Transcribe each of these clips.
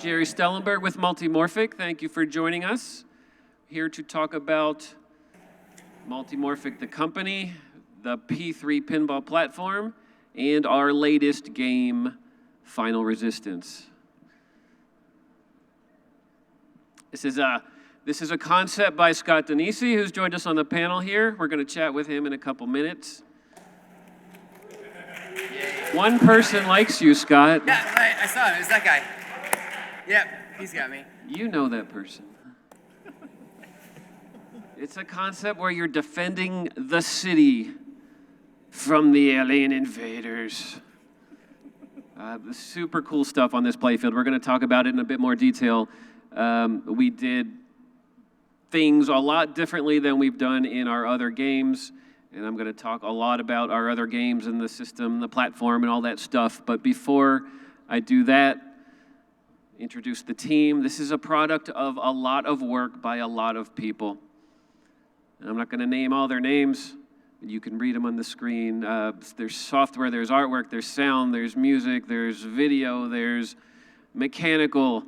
Jerry Stellenberg with Multimorphic. Thank you for joining us. Here to talk about Multimorphic, the company, the P3 pinball platform, and our latest game, Final Resistance. This is a concept by Scott Denisi, who's joined us on the panel here. We're going to chat with him in a couple minutes. Yay. One person likes you, Scott. Yeah, I saw him. It was that guy. Yep, he's got me. You know that person. It's a concept where you're defending the city from the alien invaders. The super cool stuff on this playfield. We're going to talk about it in a bit more detail. We did things a lot differently than we've done in our other games, and I'm going to talk a lot about our other games and the system, the platform, and all that stuff. But before I do that, introduce the team. This is a product of a lot of work by a lot of people. And I'm not going to name all their names. You can read them on the screen. There's software, there's artwork, there's sound, there's music, there's video, there's mechanical.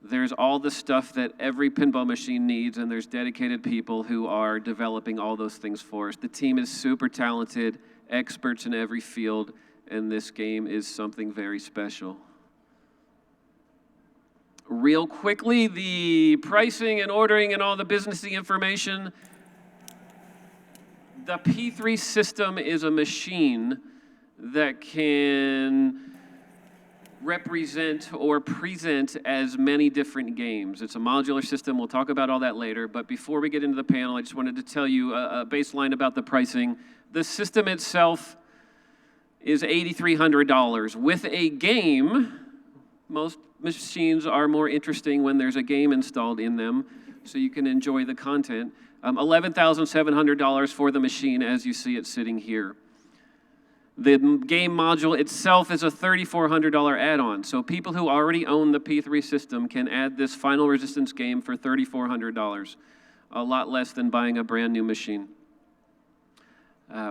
There's all the stuff that every pinball machine needs, and there's dedicated people who are developing all those things for us. The team is super talented, experts in every field, and this game is something very special. Real quickly, the pricing and ordering and all the businessy information. The P3 system is a machine that can represent or present as many different games. It's a modular system. We'll talk about all that later. But before we get into the panel, I just wanted to tell you a baseline about the pricing. The system itself is $8,300. With a game, most machines are more interesting when there's a game installed in them, so you can enjoy the content. $11,700 for the machine as you see it sitting here. The game module itself is a $3,400 add-on, so people who already own the P3 system can add this Final Resistance game for $3,400, a lot less than buying a brand new machine.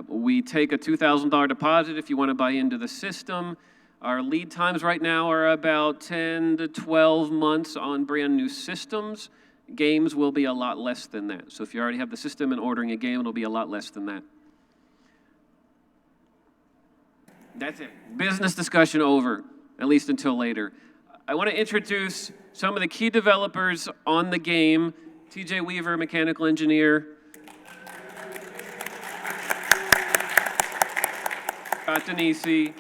We take a $2,000 deposit if you want to buy into the system. Our lead times right now are about 10 to 12 months on brand new systems. Games will be a lot less than that. So if you already have the system and ordering a game, it'll be a lot less than that. That's it. Business discussion over, at least until later. I want to introduce some of the key developers on the game. TJ Weaver, mechanical engineer. Scott Denisi,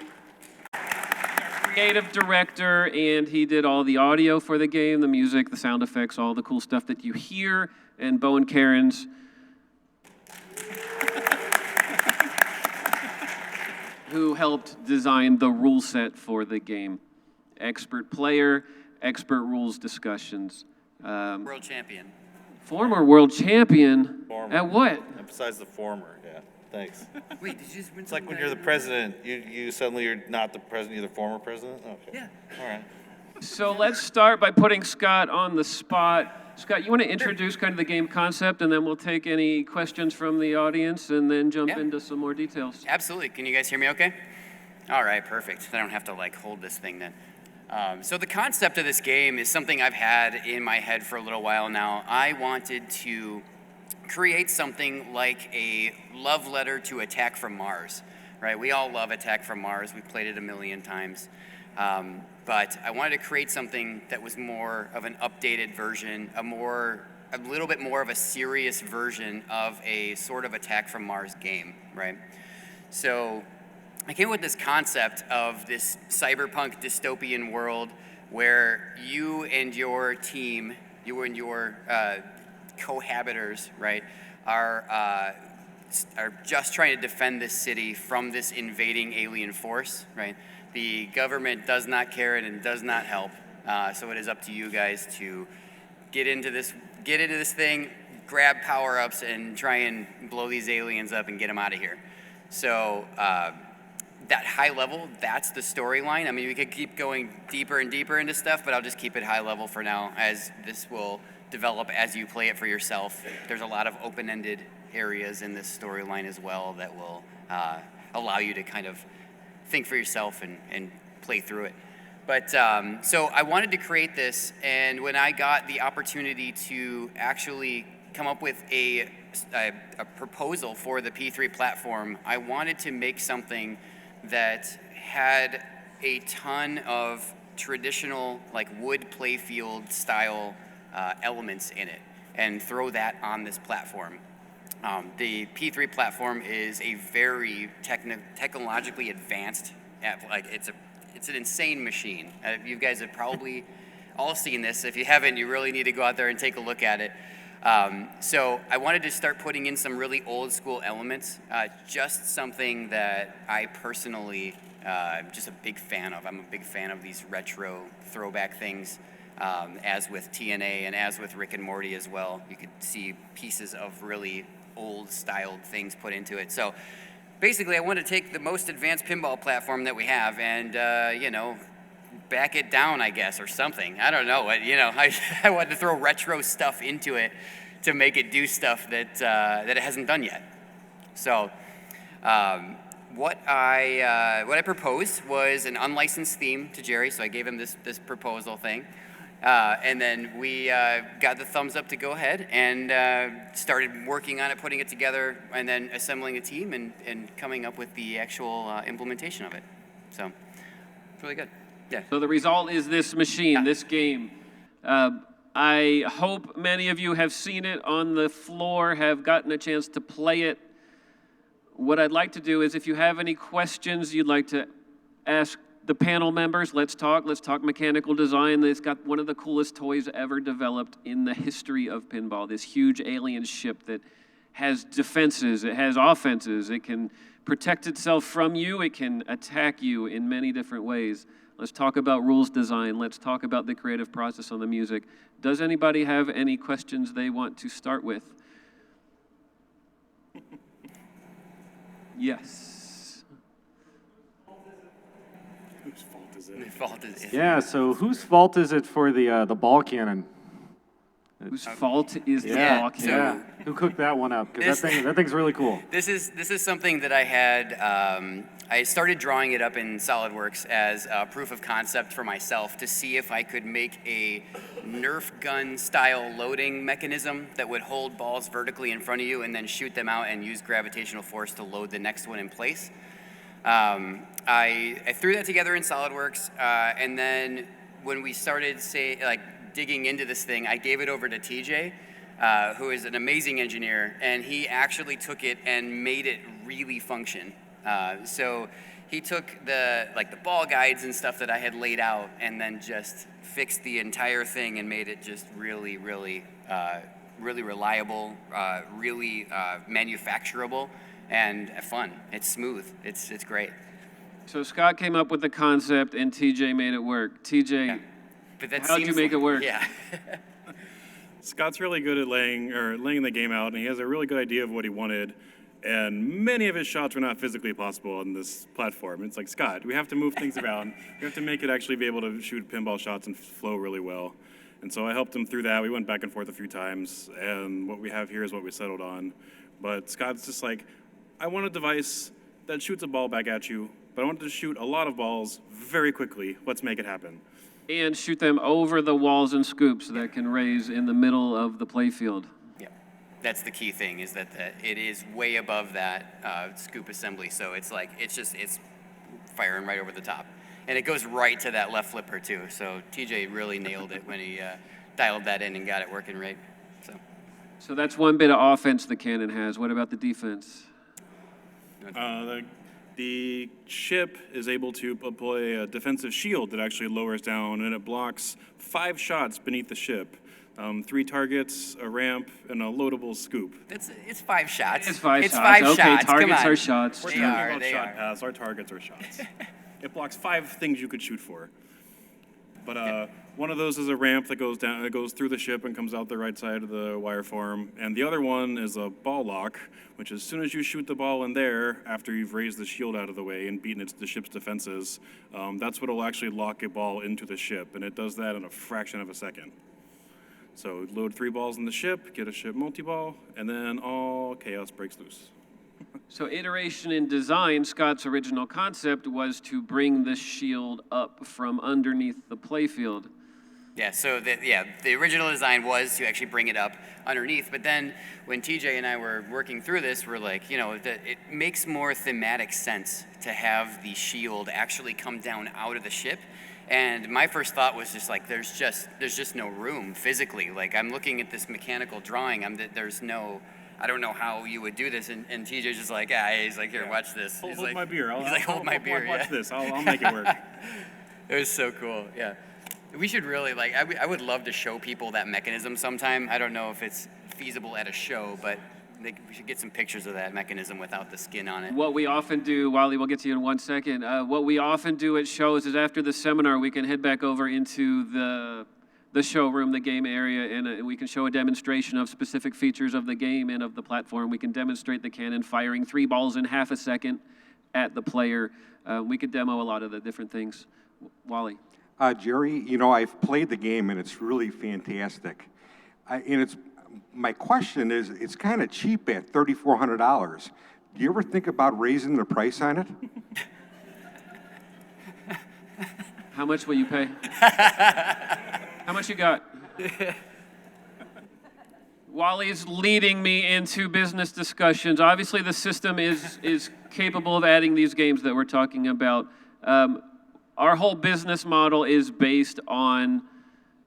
creative director, and he did all the audio for the game, the music, the sound effects, all the cool stuff that you hear, and Bowen Cairns, who helped design the rule set for the game. Expert player, expert rules discussions. World champion. Former world champion. Former. At what? Emphasize the former, yeah. Thanks. Wait, did you just win? It's like when you're the president, you suddenly you're not the president, you're the former president? Okay. Yeah. All right. So let's start by putting Scott on the spot. Scott, you want to introduce kind of the game concept, and then we'll take any questions from the audience and then jump into some more details. Absolutely. Can you guys hear me okay? All right, perfect. I don't have to like hold this thing then. So the concept of this game is something I've had in my head for a little while now. I wanted to create something like a love letter to Attack from Mars, right? We all love Attack from Mars. We've played it a million times. But I wanted to create something that was more of an updated version, a little bit more of a serious version of a sort of Attack from Mars game, right? So I came up with this concept of this cyberpunk dystopian world where you and your team, you and your cohabitors, right, are just trying to defend this city from this invading alien force, right? The government does not care and does not help, so it is up to you guys to get into this thing, grab power-ups, and try and blow these aliens up and get them out of here. So that high level, that's the storyline. I mean, we could keep going deeper and deeper into stuff, but I'll just keep it high level for now, as this will develop as you play it for yourself. There's a lot of open-ended areas in this storyline as well that will allow you to kind of think for yourself and play through it. But so I wanted to create this, and when I got the opportunity to actually come up with a proposal for the P3 platform, I wanted to make something that had a ton of traditional like wood playfield style elements in it and throw that on this platform. The P3 platform is a very technologically advanced, it's an insane machine. You guys have probably all seen this. If you haven't, you really need to go out there and take a look at it. So I wanted to start putting in some really old school elements, just something that I personally am just a big fan of. I'm a big fan of these retro throwback things, as with TNA and as with Rick and Morty as well. You could see pieces of really old styled things put into it. So basically I want to take the most advanced pinball platform that we have and, back it down, I guess, or something. I don't know. I wanted to throw retro stuff into it to make it do stuff that it hasn't done yet. So what I proposed was an unlicensed theme to Jerry, so I gave him this proposal thing. And then we got the thumbs up to go ahead and started working on it, putting it together, and then assembling a team and coming up with the actual implementation of it. So it's really good. Yeah. So the result is this machine, this game. I hope many of you have seen it on the floor, have gotten a chance to play it. What I'd like to do is if you have any questions you'd like to ask the panel members, let's talk mechanical design. It's got one of the coolest toys ever developed in the history of pinball, this huge alien ship that has defenses, it has offenses, it can protect itself from you, it can attack you in many different ways. Let's talk about rules design. Let's talk about the creative process on the music. Does anybody have any questions they want to start with? Yes. Whose fault is it? Whose fault is it? Yeah, so whose fault is it for the ball cannon? Whose fault is the Yeah, ball so- cannon? Yeah, who cooked that one up? Because that thing's really cool. This is something that I had. I started drawing it up in SolidWorks as a proof of concept for myself to see if I could make a Nerf gun style loading mechanism that would hold balls vertically in front of you and then shoot them out and use gravitational force to load the next one in place. I threw that together in SolidWorks, and then when we started digging into this thing, I gave it over to TJ, who is an amazing engineer, and he actually took it and made it really function. So he took the ball guides and stuff that I had laid out and then just fixed the entire thing and made it just really, really, really reliable, really manufacturable and fun. It's smooth. It's great. So Scott came up with the concept and TJ made it work. TJ, Yeah. But that how'd you seems make it work? Yeah. Scott's really good at laying the game out, and he has a really good idea of what he wanted. And many of his shots were not physically possible on this platform. It's like, Scott, we have to move things around. We have to make it actually be able to shoot pinball shots and flow really well. And so I helped him through that. We went back and forth a few times, and what we have here is what we settled on. But Scott's just like, I want a device that shoots a ball back at you, but I want to shoot a lot of balls very quickly. Let's make it happen. And shoot them over the walls and scoops that can raise in the middle of the playfield. Yeah. That's the key thing is that it is way above that scoop assembly. So it's firing right over the top. And it goes right to that left flipper too. So TJ really nailed it when he dialed that in and got it working right. So that's one bit of offense the cannon has. What about the defense? The ship is able to employ a defensive shield that actually lowers down, and it blocks 5 shots beneath the ship. 3 targets, a ramp, and a loadable scoop. It's 5 shots. It's 5 It's shots. 5 Okay, shots. Come targets on. are shots. We're They talking are, about they shot are. paths. Our targets are shots. It blocks 5 things you could shoot for. But one of those is a ramp that goes down, it goes through the ship and comes out the right side of the wire form. And the other one is a ball lock, which as soon as you shoot the ball in there, after you've raised the shield out of the way and beaten the ship's defenses, that's what will actually lock a ball into the ship. And it does that in a fraction of a second. So load 3 balls in the ship, get a ship multi-ball, and then all chaos breaks loose. So iteration in design, Scott's original concept was to bring the shield up from underneath the playfield. Yeah, so the original design was to actually bring it up underneath, but then when TJ and I were working through this, we're like, it makes more thematic sense to have the shield actually come down out of the ship. And my first thought was just like, there's just no room physically. Like, I'm looking at this mechanical drawing, I don't know how you would do this, and TJ's just like, he's like, here, watch this. Hold like, my beer. He's like, hold my beer. Watch Yeah. this. I'll make it work. It was so cool. Yeah. We should really, I would love to show people that mechanism sometime. I don't know if it's feasible at a show, but we should get some pictures of that mechanism without the skin on it. What we often do, Wally, we'll get to you in 1 second. What we often do at shows is after the seminar, we can head back over into the showroom, the game area, and we can show a demonstration of specific features of the game and of the platform. We can demonstrate the cannon firing 3 balls in half a second at the player. We could demo a lot of the different things. Wally. Jerry, I've played the game and it's really fantastic. My question is, it's kind of cheap at $3,400. Do you ever think about raising the price on it? How much will you pay? How much you got? Wally's leading me into business discussions. Obviously, the system is capable of adding these games that we're talking about. Our whole business model is based on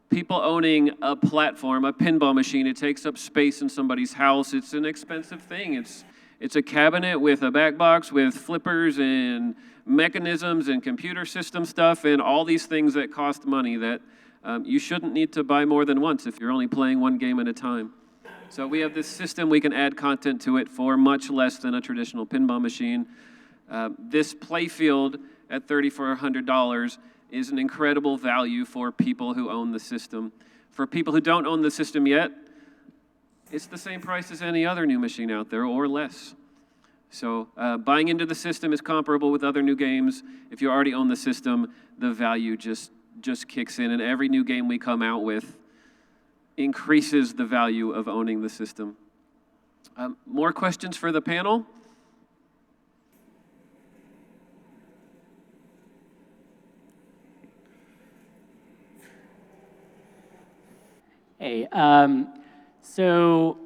people owning a platform, a pinball machine. It takes up space in somebody's house. It's an expensive thing. It's a cabinet with a back box with flippers and mechanisms and computer system stuff and all these things that cost money that you shouldn't need to buy more than once if you're only playing one game at a time. So we have this system, we can add content to it for much less than a traditional pinball machine. This playfield at $3,400 is an incredible value for people who own the system. For people who don't own the system yet, it's the same price as any other new machine out there or less. So buying into the system is comparable with other new games. If you already own the system, the value just kicks in, and every new game we come out with increases the value of owning the system. More questions for the panel? Hey, so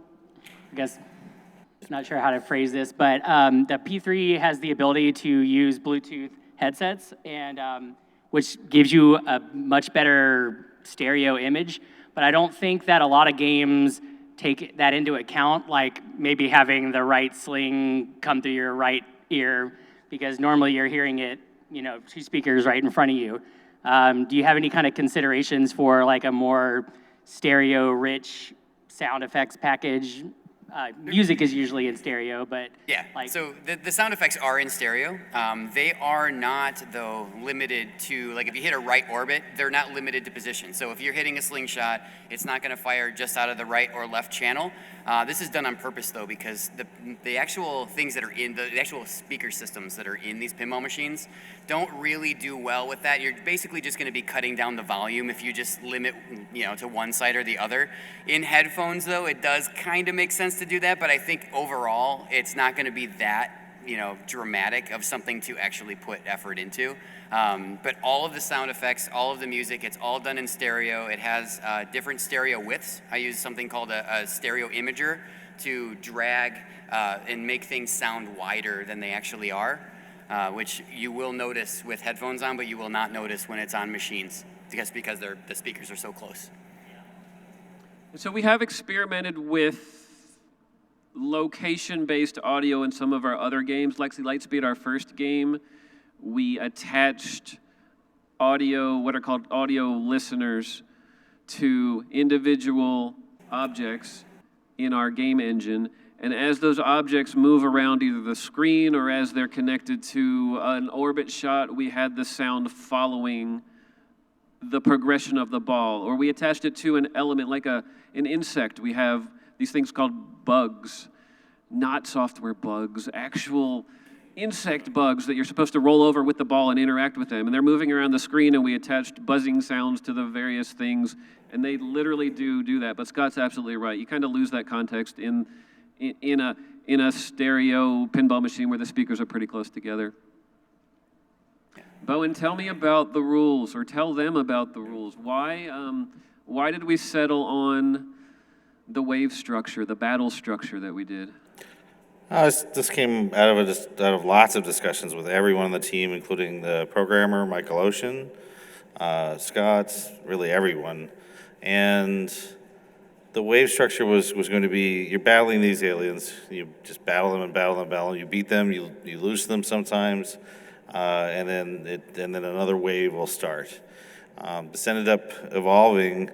I guess I'm not sure how to phrase this, but the P3 has the ability to use Bluetooth headsets, and which gives you a much better stereo image. But I don't think that a lot of games take that into account, like maybe having the right sling come through your right ear, because normally you're hearing it, 2 speakers right in front of you. Do you have any kind of considerations for like a more stereo-rich sound effects package? Music is usually in stereo, but yeah. So the sound effects are in stereo. They are not, though, limited to, like if you hit a right orbit, they're not limited to position. So if you're hitting a slingshot, it's not going to fire just out of the right or left channel. This is done on purpose, though, because the actual things that are in, the actual speaker systems that are in these pinball machines don't really do well with that. You're basically just going to be cutting down the volume if you just limit, to one side or the other. In headphones, though, it does kind of make sense to do that, but I think overall, it's not going to be that, dramatic of something to actually put effort into. But all of the sound effects, all of the music, it's all done in stereo. It has different stereo widths. I use something called a stereo imager to drag and make things sound wider than they actually are, which you will notice with headphones on, but you will not notice when it's on machines because the speakers are so close. So we have experimented with location-based audio in some of our other games. Lexi Lightspeed, our first game, we attached audio, what are called audio listeners, to individual objects in our game engine. And as those objects move around either the screen or as they're connected to an orbit shot, we had the sound following the progression of the ball. Or we attached it to an element like an insect. We have these things called bugs, not software bugs, actual insect bugs that you're supposed to roll over with the ball and interact with them. And they're moving around the screen, and we attached buzzing sounds to the various things, and they literally do that. But Scott's absolutely right. You kind of lose that context in in a stereo pinball machine where the speakers are pretty close together. Bowen, tell me about the rules, or tell them about the rules. Why did we settle on the wave structure, the battle structure that we did? This came out of lots of discussions with everyone on the team, including the programmer, Michael Ocean, Scott, really everyone. And the wave structure was going to be, you're battling these aliens. You just battle them and battle them and battle them. You beat them, you lose them sometimes, and then another wave will start. This ended up evolving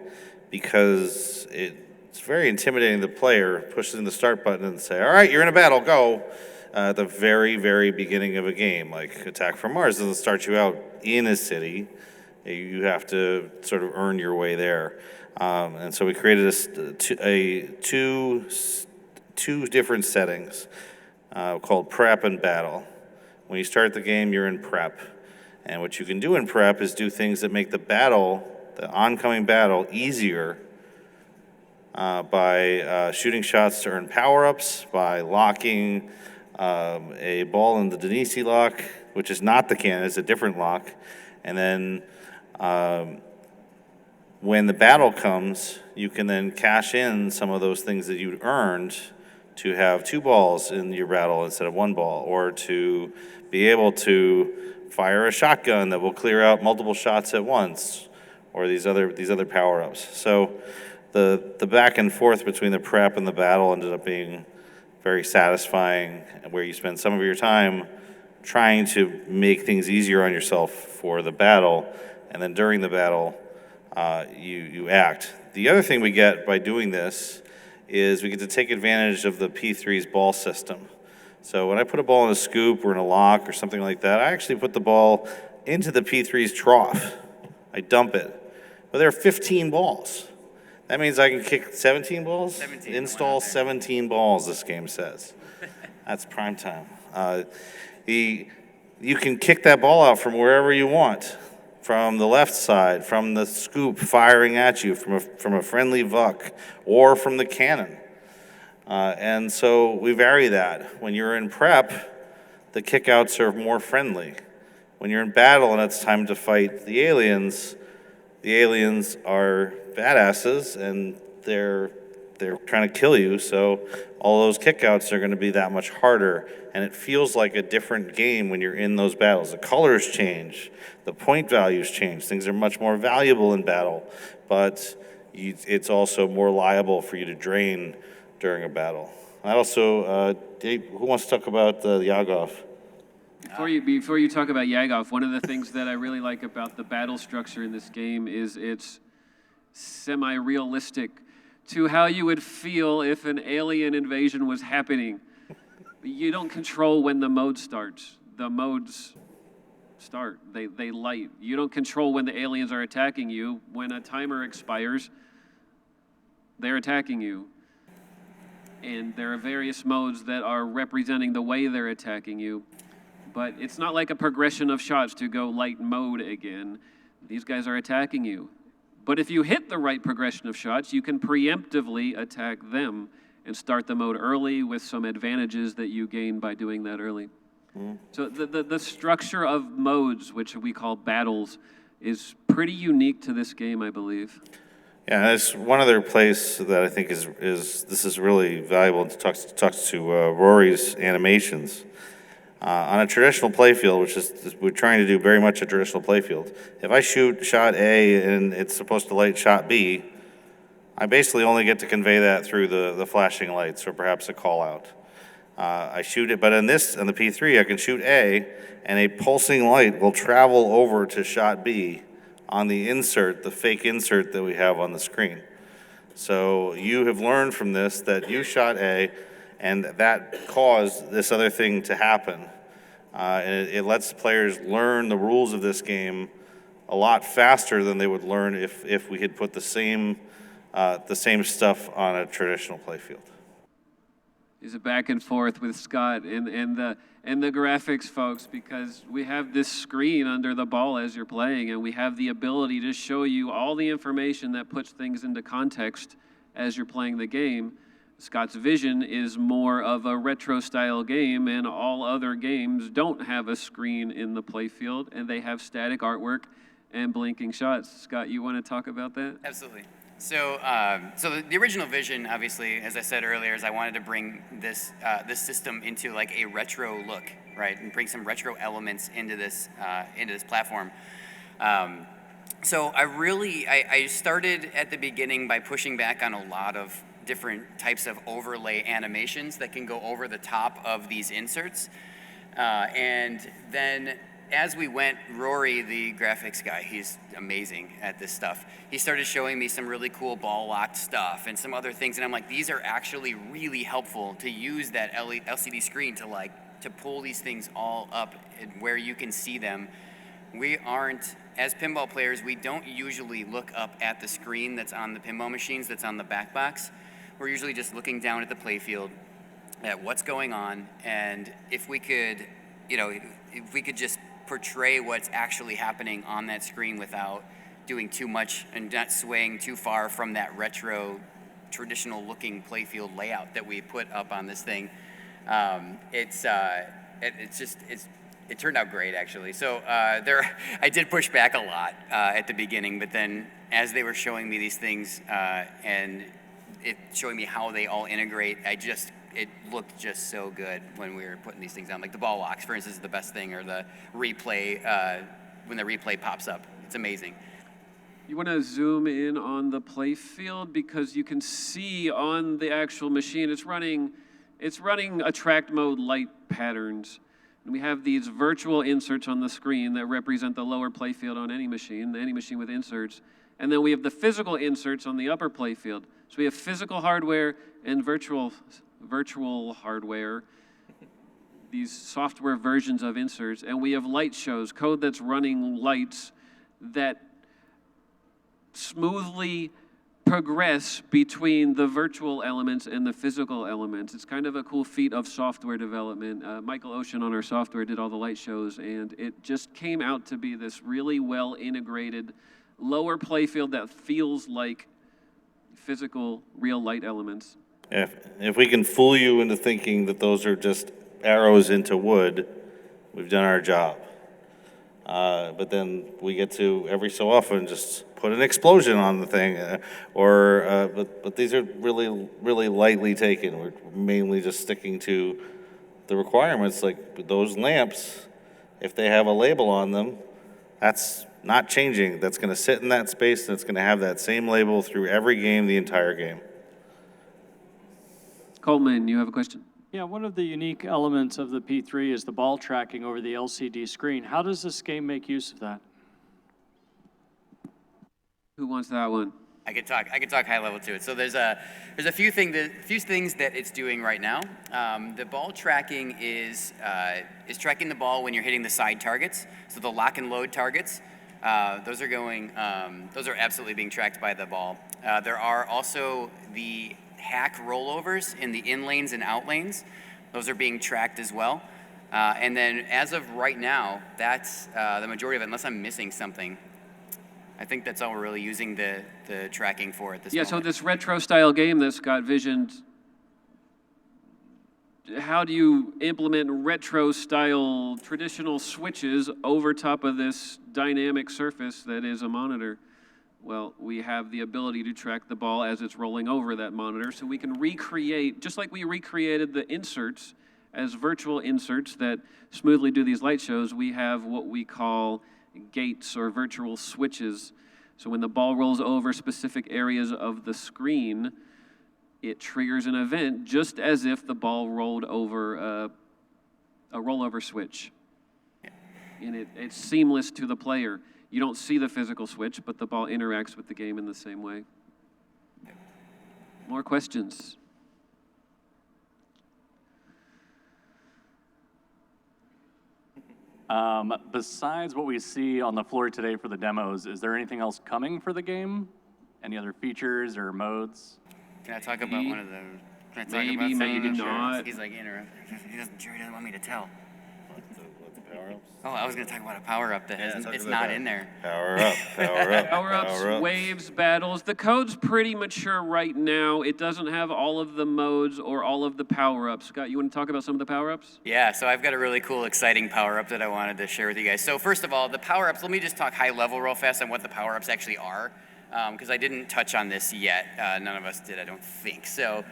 because it's very intimidating. The player pushes the start button and say, all right, you're in a battle, go. At the very, very beginning of a game, like Attack from Mars doesn't start you out in a city. You have to sort of earn your way there. And so we created two different settings called prep and battle. When you start the game, you're in prep. And what you can do in prep is do things that make the battle, the oncoming battle, easier by shooting shots to earn power-ups, by locking a ball in the Denisi lock, which is not the cannon, it's a different lock. And then when the battle comes, you can then cash in some of those things that you earned to have 2 balls in your battle instead of 1 ball, or to be able to fire a shotgun that will clear out multiple shots at once, or these other power-ups. So the back and forth between the prep and the battle ended up being very satisfying, where you spend some of your time trying to make things easier on yourself for the battle, and then during the battle, you act. The other thing we get by doing this is we get to take advantage of the P3's ball system. So when I put a ball in a scoop or in a lock or something like that, I actually put the ball into the P3's trough. I dump it. But there are 15 balls. That means I can kick 17 balls? 17. Install 17 balls, this game says. That's prime time. You can kick that ball out from wherever you want, from the left side, from the scoop firing at you, from a friendly vuck, or from the cannon. And so we vary that. When you're in prep, the kickouts are more friendly. When you're in battle and it's time to fight the aliens are badasses and they're trying to kill you, so all those kickouts are going to be that much harder, and it feels like a different game when you're in those battles. The colors change, the point values change, things are much more valuable in battle, but it's also more liable for you to drain during a battle. I also, Dave, who wants to talk about the Yagov? Before you talk about Yagov, one of the things that I really like about the battle structure in this game is it's semi-realistic to how you would feel if an alien invasion was happening. You don't control when the mode starts. The modes start, they light. You don't control when the aliens are attacking you. When a timer expires, they're attacking you. And there are various modes that are representing the way they're attacking you. But it's not like a progression of shots to go light mode again. These guys are attacking you. But if you hit the right progression of shots, you can preemptively attack them and start the mode early with some advantages that you gain by doing that early. So the structure of modes, which we call battles, is pretty unique to this game, I believe. Yeah, there's one other place that I think is this is really valuable to talk to Rory's animations. On a traditional playfield, which is we're trying to do very much a traditional playfield, if I shoot shot A and it's supposed to light shot B, I basically only get to convey that through the flashing lights or perhaps a call out. I shoot it, but on the P3, I can shoot A, and a pulsing light will travel over to shot B on the insert, the fake insert that we have on the screen. So you have learned from this that you shot A, and that caused this other thing to happen. And it lets players learn the rules of this game a lot faster than they would learn if we had put the same stuff on a traditional playfield. Is a back and forth with Scott and the graphics folks, because we have this screen under the ball as you're playing, and we have the ability to show you all the information that puts things into context as you're playing the game. Scott's vision is more of a retro style game, and all other games don't have a screen in the playfield, and they have static artwork and blinking shots. Scott, you want to talk about that? Absolutely. So, the original vision, obviously, as I said earlier, is I wanted to bring this system into like a retro look, right, and bring some retro elements into this platform. So I started at the beginning by pushing back on a lot of different types of overlay animations that can go over the top of these inserts, and then as we went, Rory, the graphics guy, he's amazing at this stuff. He started showing me some really cool ball locked stuff and some other things, and I'm like, these are actually really helpful to use that LCD screen to pull these things all up and where you can see them. We aren't, as pinball players, we don't usually look up at the screen that's on the pinball machines, that's on the back box. We're usually just looking down at the playfield at what's going on, and if we could just portray what's actually happening on that screen without doing too much and not swaying too far from that retro, traditional looking playfield layout that we put up on this thing, it turned out great, actually. So I did push back a lot at the beginning, but then as they were showing me these things and it showing me how they all integrate, it looked just so good when we were putting these things on. Like the ball locks, for instance, is the best thing, or the replay, when the replay pops up. It's amazing. You want to zoom in on the play field because you can see on the actual machine it's running attract mode light patterns. And we have these virtual inserts on the screen that represent the lower play field on any machine with inserts. And then we have the physical inserts on the upper play field. So we have physical hardware and virtual hardware, these software versions of inserts, and we have light shows, code that's running lights that smoothly progress between the virtual elements and the physical elements. It's kind of a cool feat of software development. Michael Ocean on our software did all the light shows, and it just came out to be this really well integrated lower playfield that feels like physical, real light elements. If we can fool you into thinking that those are just arrows into wood, we've done our job. But then we get to every so often just put an explosion on the thing, but these are really, really lightly taken. We're mainly just sticking to the requirements, like those lamps. If they have a label on them, that's not changing. That's going to sit in that space, and it's going to have that same label through every game, the entire game. Coleman, you have a question? Yeah, one of the unique elements of the P3 is the ball tracking over the LCD screen. How does this game make use of that? Who wants that one? I could talk high level to it. So there's a few things that it's doing right now. The ball tracking is tracking the ball when you're hitting the side targets. So the lock and load targets, those are absolutely being tracked by the ball. There are also the hack rollovers in the in lanes and out lanes. Those are being tracked as well. And then as of right now, that's the majority of it, unless I'm missing something. I think that's all we're really using the tracking for at this moment. So this retro style game that Scott visioned, how do you implement retro style traditional switches over top of this dynamic surface that is a monitor? Well, we have the ability to track the ball as it's rolling over that monitor, so we can recreate, just like we recreated the inserts as virtual inserts that smoothly do these light shows, we have what we call gates or virtual switches. So when the ball rolls over specific areas of the screen, it triggers an event just as if the ball rolled over a rollover switch. And it's seamless to the player. You don't see the physical switch, but the ball interacts with the game in the same way. More questions? Besides what we see on the floor today for the demos, is there anything else coming for the game? Any other features or modes? Can I talk about one of those? Can I talk Maybe, about maybe some? not. He's like, Jerry doesn't want me to tell. Power-ups. Oh, I was going to talk about a power-up that it's not in there. Power up, power up. Power-ups, power-ups. waves, battles. The code's pretty mature right now. It doesn't have all of the modes or all of the power-ups. Scott, you want to talk about some of the power-ups? Yeah, so I've got a really cool, exciting power-up that I wanted to share with you guys. So first of all, the power-ups, let me just talk high level real fast on what the power-ups actually are, because I didn't touch on this yet. None of us did, I don't think. So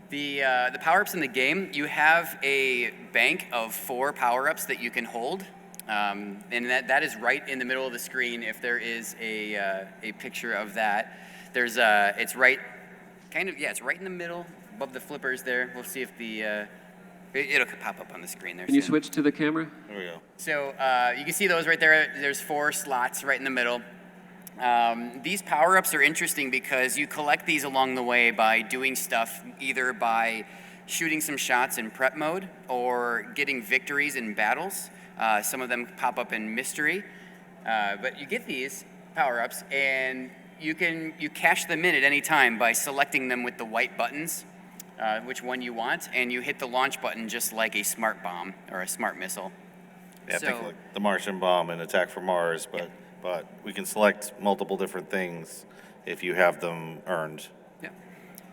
the power-ups in the game, you have a bank of 4 power-ups that you can hold. And that is right in the middle of the screen. If there is a picture of that, there's it's right, it's right in the middle above the flippers there. We'll see if it'll pop up on the screen there. Can you soon. switch to the camera? There we go. So you can see those right there. There's 4 slots right in the middle. These power-ups are interesting because you collect these along the way by doing stuff either by shooting some shots in prep mode or getting victories in battles. Some of them pop up in mystery, but you get these power-ups and you cash them in at any time by selecting them with the white buttons, which one you want, and you hit the launch button just like a smart bomb or a smart missile. Yeah, think like the Martian bomb and Attack from Mars, but we can select multiple different things if you have them earned. Yeah.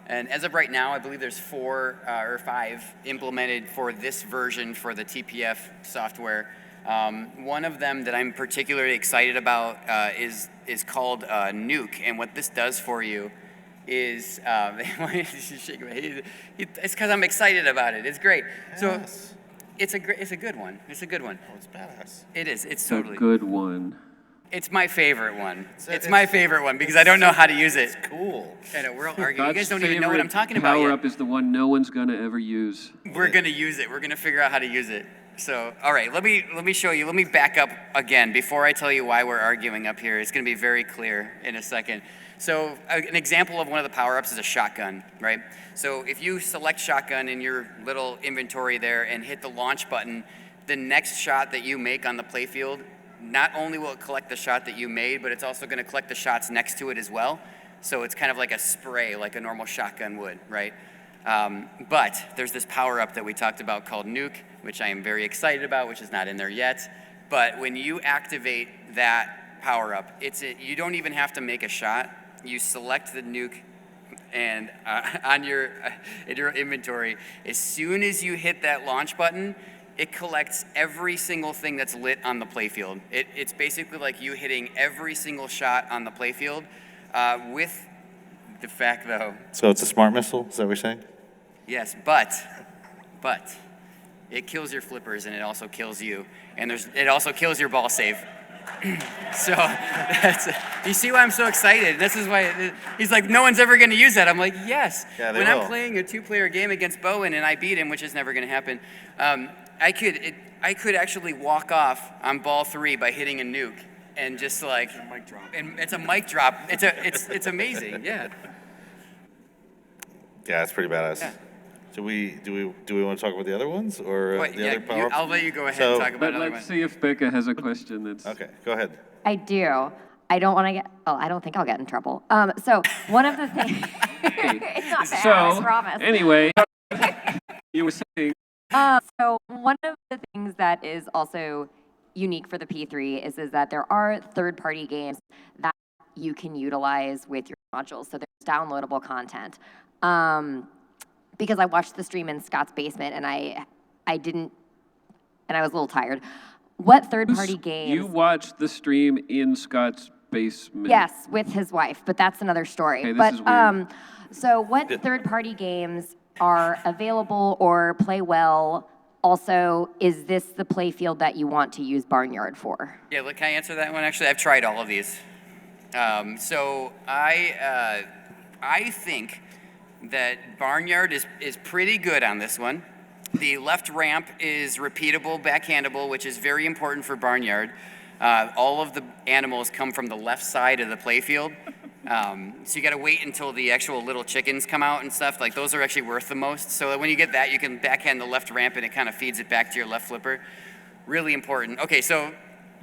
And as of right now, I believe there's 4 or 5 implemented for this version for the TPF software. One of them that I'm particularly excited about is called Nuke, and what this does for you is she's shaking my head. It's because I'm excited about it. It's great. Yes. So it's a good one. It's a good one. Oh, it's badass. It is. It's A totally. good one. It's my favorite one. It's my favorite one because I don't know how to use it. It's cool. And we're all arguing. You guys Scott's don't even know what I'm favorite talking about yet. Power-up is the one no one's going to ever use. We're gonna use it. We're gonna figure out how to use it. So, all right, let me show you. Let me back up again before I tell you why we're arguing up here. It's gonna be very clear in a second. So, an example of one of the power-ups is a shotgun, right? So, if you select shotgun in your little inventory there and hit the launch button, the next shot that you make on the playfield, not only will it collect the shot that you made, but it's also gonna collect the shots next to it as well. So it's kind of like a spray, like a normal shotgun would, right? But there's this power-up that we talked about called Nuke, which I am very excited about, which is not in there yet. But when you activate that power-up, you don't even have to make a shot. You select the Nuke, and in your inventory, as soon as you hit that launch button, it collects every single thing that's lit on the playfield. It's basically like you hitting every single shot on the playfield. With the fact, though. So it's a smart missile, is that what you're saying? Yes, but it kills your flippers and it also kills you, and it also kills your ball save. So you see why I'm so excited? This is why he's like, no one's ever going to use that. I'm like, yes. Yeah, they when will. I'm playing a 2-player game against Bowen and I beat him, which is never going to happen, I could actually walk off on ball 3 by hitting a nuke. And just like, mic drop. And it's a mic drop. It's amazing. Yeah. Yeah, it's pretty badass. Yeah. Do we want to talk about the other ones or Wait, the yeah, other power-ups? I'll let you go ahead So- and talk about But another let's one. see if Becca has a question that's... Okay, go ahead. I do. I don't want to get, well, I don't think I'll get in trouble. So one of the things, it's not bad, I So, promise. anyway, you were saying... So one of the things that is also unique for the P3 is that there are third-party games that you can utilize with your modules. So there's downloadable content. Because I watched the stream in Scott's basement and I was a little tired. What third-party games? You watched the stream in Scott's basement. Yes, with his wife, but that's another story. Okay, this but is weird. so what third-party games are available or play well? Also, is this the play field that you want to use Barnyard for? Yeah, look, can I answer that one? Actually, I've tried all of these. So I think that Barnyard is pretty good on this one. The left ramp is repeatable, backhandable, which is very important for Barnyard. All of the animals come from the left side of the playfield. So you got to wait until the actual little chickens come out and stuff. Like those are actually worth the most. So when you get that, you can backhand the left ramp and it kind of feeds it back to your left flipper. Really important. Okay, so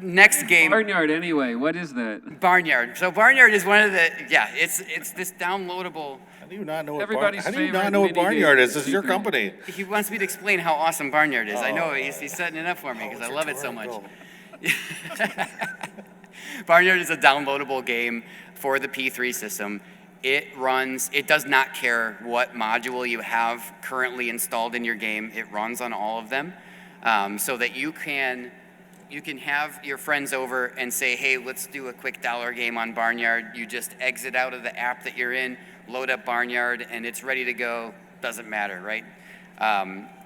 next game. Barnyard, anyway. What is that? Barnyard. So Barnyard is one of the, it's this downloadable How do you not know what Everybody's How do you favorite not know what mini Barnyard game, is? This is your Secret. company. He wants me to explain how awesome Barnyard is. I know he's setting it up for me because I love it so much. Barnyard is a downloadable game for the P3 system. It does not care what module you have currently installed in your game. It runs on all of them, so that you can have your friends over and say, hey, let's do a quick dollar game on Barnyard. You just exit out of the app that you're in, load up Barnyard, and it's ready to go. Doesn't matter, right?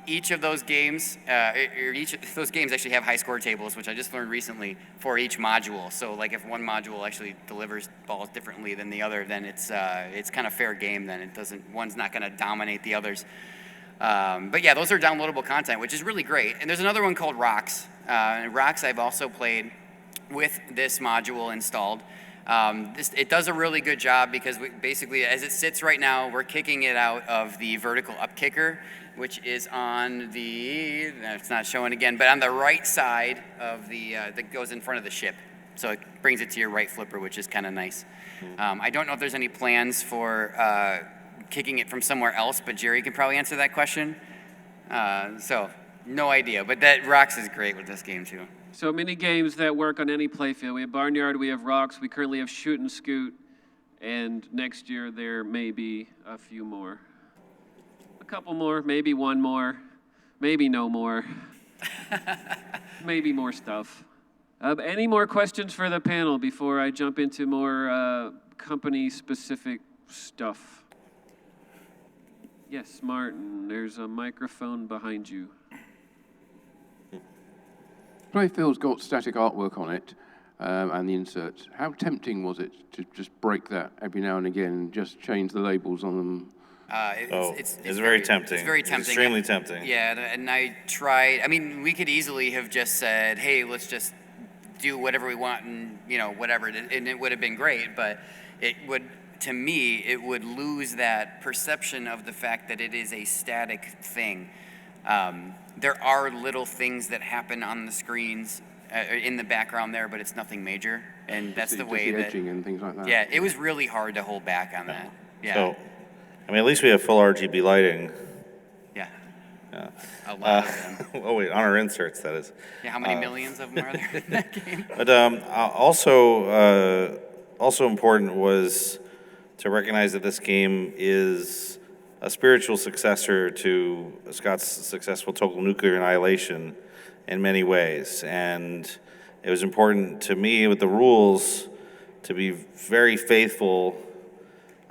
Each of those games, actually have high score tables, which I just learned recently, for each module. So like if one module actually delivers balls differently than the other, then it's kind of fair game. Then one's not going to dominate the others. But yeah, those are downloadable content, which is really great. And there's another one called Rocks. Rocks I've also played with this module installed. It does a really good job because basically, as it sits right now, we're kicking it out of the vertical up kicker, which is on it's not showing again, but on the right side of that goes in front of the ship. So it brings it to your right flipper, which is kind of nice. I don't know if there's any plans for kicking it from somewhere else, but Jerry can probably answer that question. So no idea, but that Rocks is great with this game too. So mini games that work on any playfield. We have Barnyard, we have Rocks, we currently have Shoot and Scoot, and next year there may be a few more. A couple more, maybe one more, maybe no more, maybe more stuff. Any more questions for the panel before I jump into more company-specific stuff? Yes, Martin, there's a microphone behind you. Playfield's got static artwork on it and the inserts. How tempting was it to just break that every now and again and just change the labels on them? It's very tempting. It's very It's tempting. extremely tempting. Yeah, and I tried. I mean, we could easily have just said, "Hey, let's just do whatever we want," and whatever, and it would have been great. But to me, it would lose that perception of the fact that it is a static thing. There are little things that happen on the screens in the background there, but it's nothing major, and that's the way that. Edging and things like that. Yeah, it was really hard to hold back on that. Yeah. So, I mean, at least we have full RGB lighting. Yeah. Yeah. A lot of them. Oh wait, on our inserts, that is. Yeah, how many millions of them are there in that game? But also important was to recognize that this game is a spiritual successor to Scott's successful Total Nuclear Annihilation in many ways. And it was important to me with the rules to be very faithful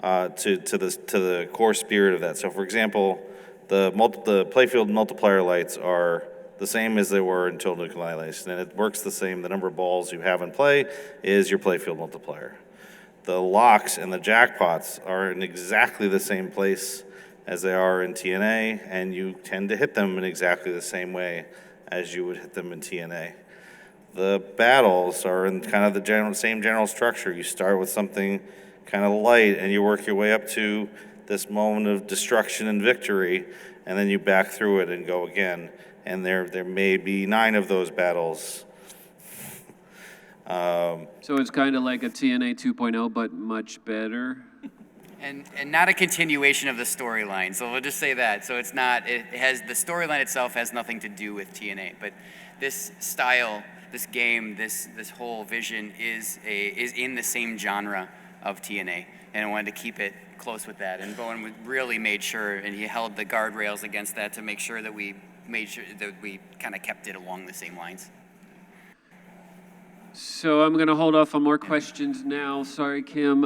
to the core spirit of that. So for example, the playfield multiplier lights are the same as they were in Total Nuclear Annihilation, and it works the same. The number of balls you have in play is your playfield multiplier. The locks and the jackpots are in exactly the same place as they are in TNA, and you tend to hit them in exactly the same way as you would hit them in TNA. The battles are in kind of the same general structure. You start with something kind of light, and you work your way up to this moment of destruction and victory, and then you back through it and go again. And there may be 9 of those battles. So it's kind of like a TNA 2.0, but much better. And not a continuation of the storyline. So we'll just say that. So it's not. The storyline itself has nothing to do with TNA, but this style, this game, this whole vision is in the same genre of TNA, and I wanted to keep it close with that. And Bowen really made sure, and he held the guardrails against that to make sure that we kind of kept it along the same lines. So I'm going to hold off on more questions now. Sorry, Kim.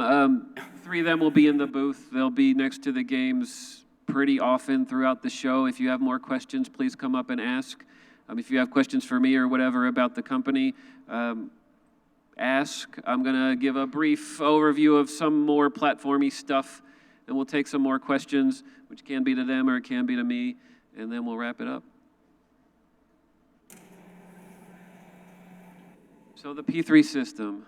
3 of them will be in the booth. They'll be next to the games pretty often throughout the show. If you have more questions, please come up and ask. If you have questions for me or whatever about the company, ask. I'm going to give a brief overview of some more platformy stuff, and we'll take some more questions, which can be to them or it can be to me, and then we'll wrap it up. So the P3 system.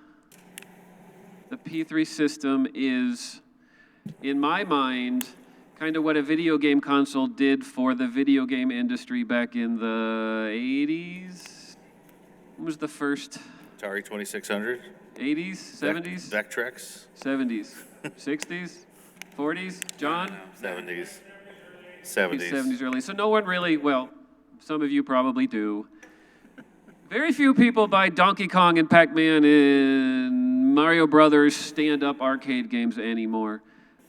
The P3 system is, in my mind, kind of what a video game console did for the video game industry back in the 80s. When was the first? Atari 2600. 80s, 70s? Vectrex. 70s, 60s? 40s, John? 70s. 70s early. So no one really, well, some of you probably do. Very few people buy Donkey Kong and Pac-Man and Mario Brothers stand-up arcade games anymore.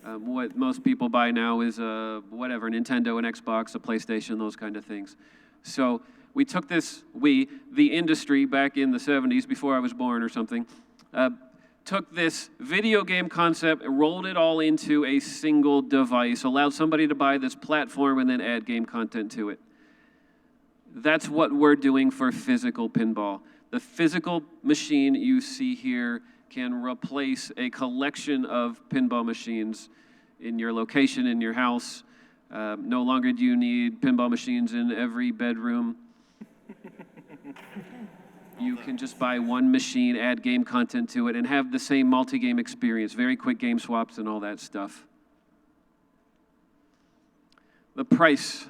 What most people buy now is whatever, Nintendo, an Xbox, a PlayStation, those kind of things. So we took this, the industry back in the 70s, before I was born or something, took this video game concept, rolled it all into a single device, allowed somebody to buy this platform and then add game content to it. That's what we're doing for physical pinball. The physical machine you see here can replace a collection of pinball machines in your location, in your house. No longer do you need pinball machines in every bedroom. You can just buy one machine, add game content to it, and have the same multi-game experience, very quick game swaps and all that stuff. The price.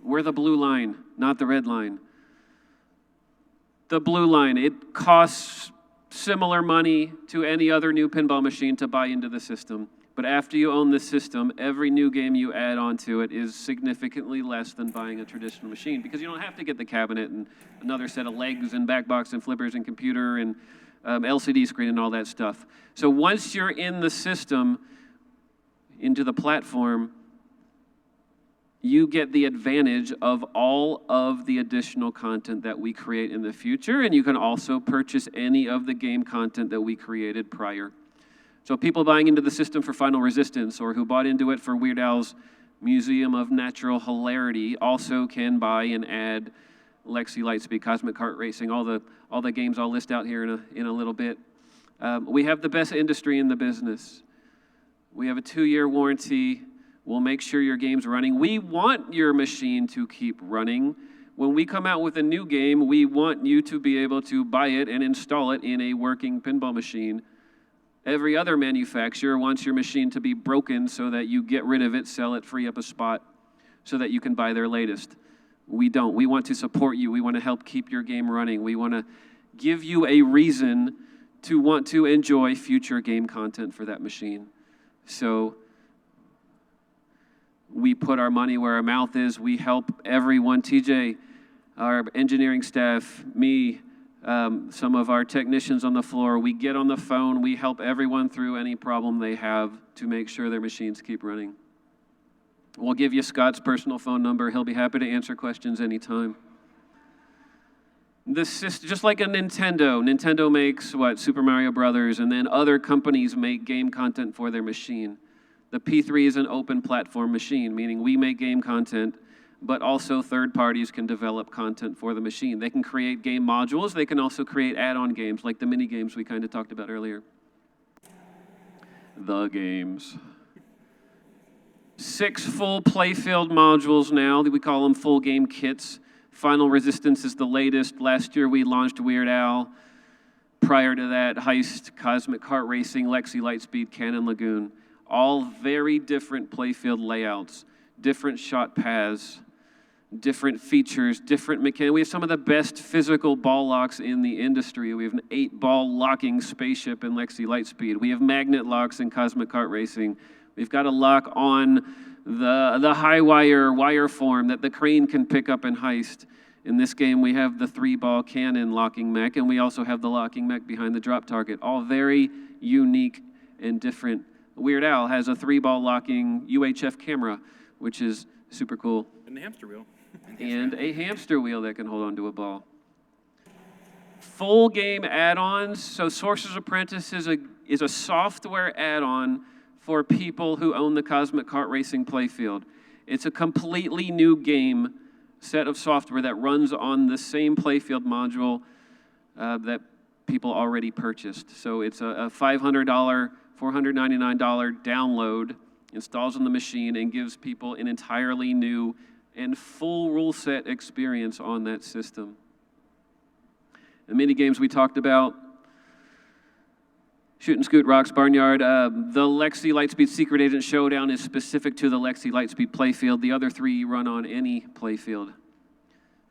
We're the blue line, not the red line. The blue line, it costs similar money to any other new pinball machine to buy into the system. But after you own the system, every new game you add onto it is significantly less than buying a traditional machine, because you don't have to get the cabinet and another set of legs and back box and flippers and computer and LCD screen and all that stuff. So once you're in the system, into the platform, you get the advantage of all of the additional content that we create in the future, and you can also purchase any of the game content that we created prior. So people buying into the system for Final Resistance, or who bought into it for Weird Al's Museum of Natural Hilarity, also can buy and add Lexi Lightspeed, Cosmic Kart Racing, all the games I'll list out here in a little bit. We have the best industry in the business. We have a 2-year warranty. We'll make sure your game's running. We want your machine to keep running. When we come out with a new game, we want you to be able to buy it and install it in a working pinball machine. Every other manufacturer wants your machine to be broken so that you get rid of it, sell it, free up a spot so that you can buy their latest. We don't. We want to support you. We want to help keep your game running. We want to give you a reason to want to enjoy future game content for that machine. So we put our money where our mouth is. We help everyone. TJ, our engineering staff, me, some of our technicians on the floor. We get on the phone. We help everyone through any problem they have to make sure their machines keep running. We'll give you Scott's personal phone number. He'll be happy to answer questions anytime. This is just like a Nintendo. Nintendo makes, Super Mario Brothers, and then other companies make game content for their machine. The P3 is an open platform machine, meaning we make game content, but also third parties can develop content for the machine. They can create game modules. They can also create add-on games, like the mini games we kind of talked about earlier. The games. 6 full playfield modules now. We call them full game kits. Final Resistance is the latest. Last year we launched Weird Al. Prior to that, Heist, Cosmic Kart Racing, Lexi Lightspeed, Cannon Lagoon. All very different playfield layouts, different shot paths, different features, different mechanics. We have some of the best physical ball locks in the industry. We have an 8-ball locking spaceship in Lexi Lightspeed. We have magnet locks in Cosmic Kart Racing. We've got a lock on the high wire form that the crane can pick up and Heist. In this game, we have the 3-ball cannon locking mech, and we also have the locking mech behind the drop target. All very unique and different. Weird Al has a 3-ball locking UHF camera, which is super cool. And the hamster wheel. And a hamster wheel that can hold onto a ball. Full game add-ons. So Sorcerer's Apprentice is a software add-on for people who own the Cosmic Kart Racing playfield. It's a completely new game set of software that runs on the same playfield module that people already purchased. So it's a $500, $499 download, installs on the machine, and gives people an entirely new and full rule set experience on that system. The mini games we talked about, Shoot and Scoot, Rocks, Barnyard. The Lexi Lightspeed Secret Agent Showdown is specific to the Lexi Lightspeed playfield. The other 3 run on any playfield.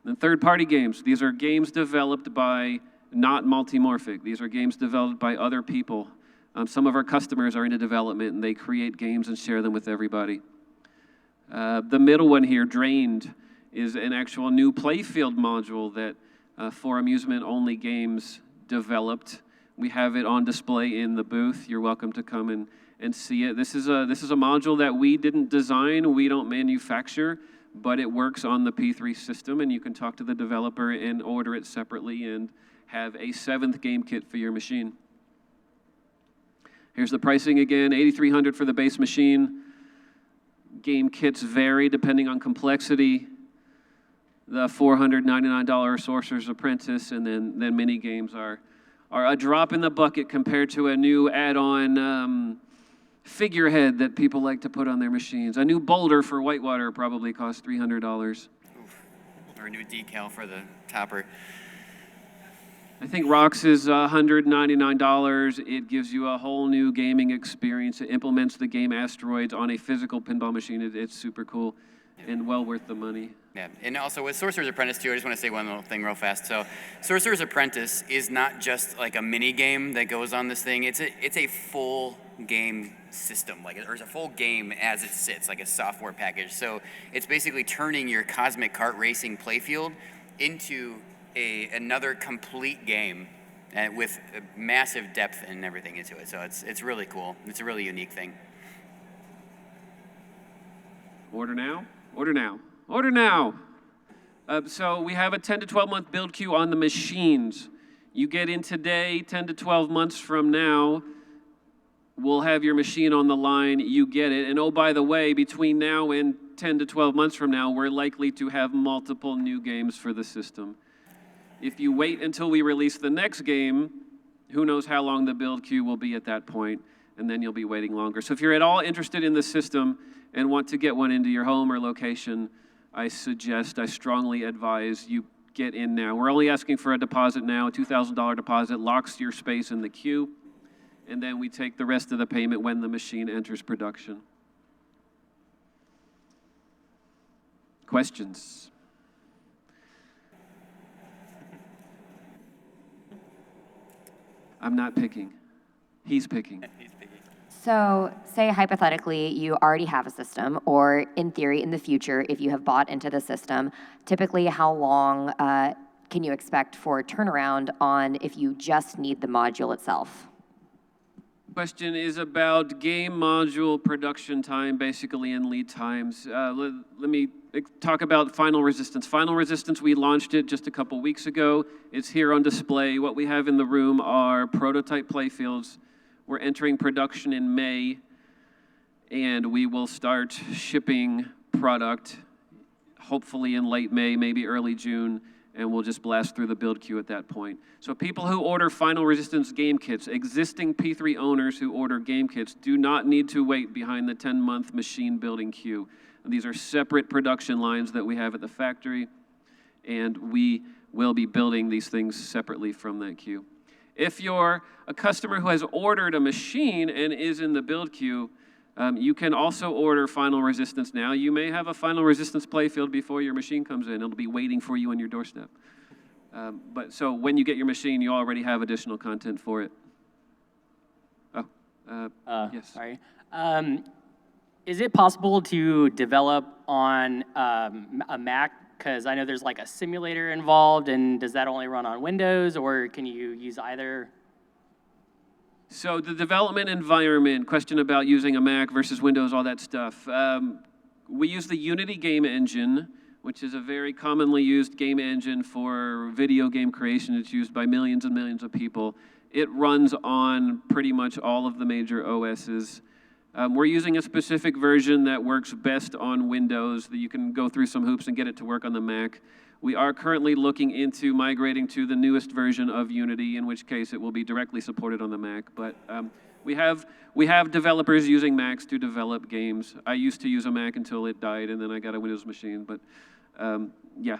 Then third-party games. These are games developed by not Multimorphic. These are games developed by other people. Some of our customers are into development, and they create games and share them with everybody. The middle one here, Drained, is an actual new playfield module that For Amusement-only games developed. We have it on display in the booth. You're welcome to come and see it. This is a module that we didn't design, we don't manufacture, but it works on the P3 system, and you can talk to the developer and order it separately and have a 7th game kit for your machine. Here's the pricing again, $8,300 for the base machine. Game kits vary depending on complexity. The $499 Sorcerer's Apprentice, and then mini games are a drop in the bucket compared to a new add-on figurehead that people like to put on their machines. A new boulder for Whitewater probably costs $300. Oof. Or a new decal for the topper. I think Rocks is $199. It gives you a whole new gaming experience. It implements the game Asteroids on a physical pinball machine. It's super cool and well worth the money. Yeah, and also with Sorcerer's Apprentice too, I just want to say one little thing real fast. So, Sorcerer's Apprentice is not just like a mini game that goes on this thing. It's a full game system, or it's a full game as it sits, like a software package. So it's basically turning your Cosmic Kart Racing playfield into another complete game, with massive depth and everything into it. So it's really cool. It's a really unique thing. Order now. Order now. Order now. So we have a 10 to 12 month build queue on the machines. You get in today, 10 to 12 months from now, we'll have your machine on the line, you get it. And oh, by the way, between now and 10 to 12 months from now, we're likely to have multiple new games for the system. If you wait until we release the next game, who knows how long the build queue will be at that point, and then you'll be waiting longer. So if you're at all interested in the system and want to get one into your home or location, I strongly advise you get in now. We're only asking for a deposit now. A $2,000 deposit locks your space in the queue, and then we take the rest of the payment when the machine enters production. Questions? I'm not picking. He's picking. So say hypothetically you already have a system, or in theory in the future if you have bought into the system, typically how long can you expect for a turnaround on if you just need the module itself? Question is about game module production time, basically, and lead times. Let me talk about Final Resistance. Final Resistance, we launched it just a couple weeks ago. It's here on display. What we have in the room are prototype playfields. We're entering production in May, and we will start shipping product hopefully in late May, maybe early June, and we'll just blast through the build queue at that point. So people who order Final Resistance game kits, existing P3 owners who order game kits, do not need to wait behind the 10-month machine building queue. These are separate production lines that we have at the factory, and we will be building these things separately from that queue. If you're a customer who has ordered a machine and is in the build queue, you can also order Final Resistance now. You may have a Final Resistance playfield before your machine comes in. It'll be waiting for you on your doorstep. So when you get your machine, you already have additional content for it. Yes. Sorry. Is it possible to develop on a Mac? Because I know there's like a simulator involved, and does that only run on Windows, or can you use either? So the development environment, question about using a Mac versus Windows, all that stuff. We use the Unity game engine, which is a very commonly used game engine for video game creation. It's used by millions and millions of people. It runs on pretty much all of the major OSs. We're using a specific version that works best on Windows, that you can go through some hoops and get it to work on the Mac. We are currently looking into migrating to the newest version of Unity, in which case it will be directly supported on the Mac. But we have developers using Macs to develop games. I used to use a Mac until it died, and then I got a Windows machine. But yeah,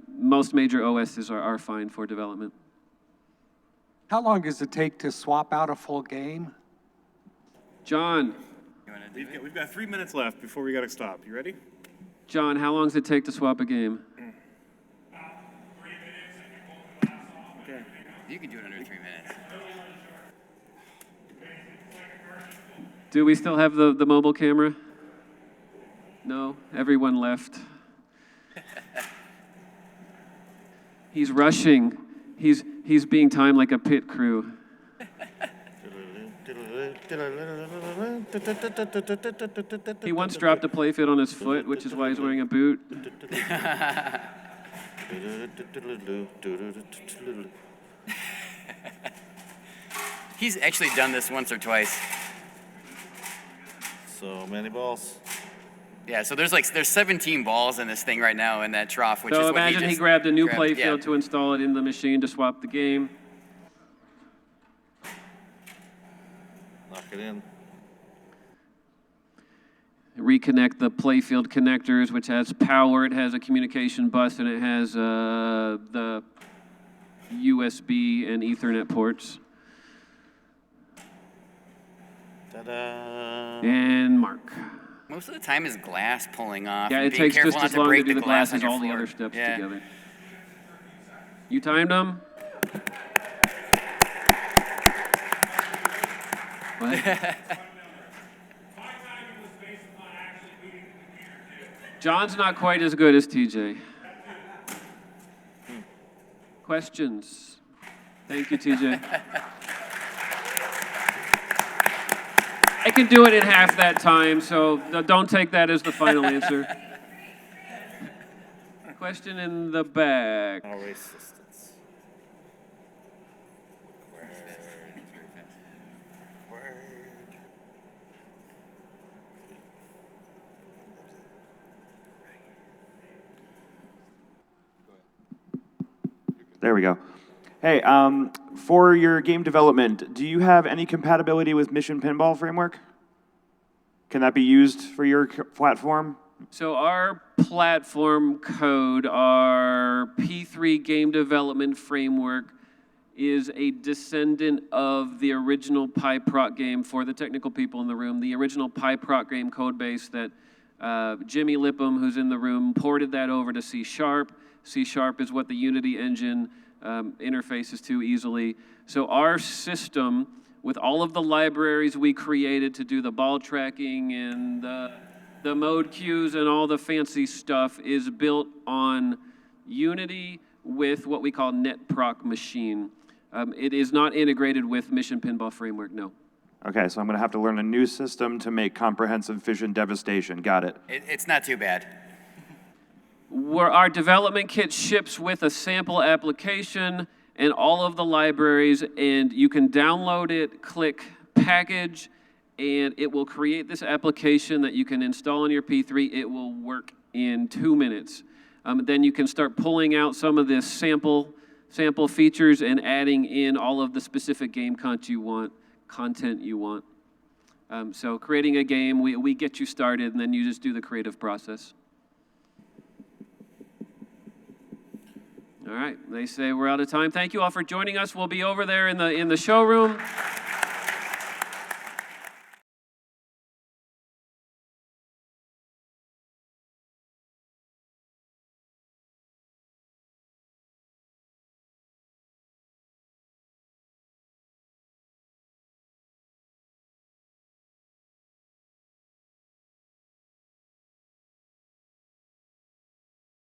most major OSs are fine for development. How long does it take to swap out a full game? John. We've got 3 minutes left before we got to stop. You ready? John, how long does it take to swap a game? 3 minutes if you pull the glass off. Okay. You can do it under 3 minutes. Do we still have the mobile camera? No, everyone left. He's rushing. He's being timed like a pit crew. He once dropped a playfield on his foot, which is why he's wearing a boot. He's actually done this once or twice. So many balls. Yeah, so there's 17 balls in this thing right now in that trough, which So is what imagine he he just grabbed a new grabbed. playfield Yeah. to install it in the machine to swap the game. Lock it in. Reconnect the playfield connectors, which has power, it has a communication bus, and it has the USB and Ethernet ports. Ta-da! And mark. Most of the time is glass pulling off. Yeah, and it being takes careful just not as to long to break do the glass glass on as your all the floor. other steps Yeah. together. You timed them? What? John's not quite as good as TJ. Questions? Thank you, TJ. I can do it in half that time, so don't take that as the final answer. Question in the back. All race distance. There we go. Hey, for your game development, do you have any compatibility with Mission Pinball framework? Can that be used for your platform? So our platform code, our P3 game development framework, is a descendant of the original PyProc game. For the technical people in the room, the original PyProc game code base that Jimmy Lipham, who's in the room, ported that over to C#. C# is what the Unity engine interfaces to easily. So our system, with all of the libraries we created to do the ball tracking and the mode queues and all the fancy stuff, is built on Unity with what we call NetProc machine. It is not integrated with Mission Pinball Framework, no. Okay, so I'm going to have to learn a new system to make comprehensive fission devastation. Got it. It's not too bad. Where our development kit ships with a sample application and all of the libraries, and you can download it, click package, and it will create this application that you can install on your P3. It will work in 2 minutes. Then you can start pulling out some of this sample features and adding in all of the specific game content you want. So creating a game, we get you started, and then you just do the creative process. All right, they say we're out of time. Thank you all for joining us. We'll be over there in the showroom.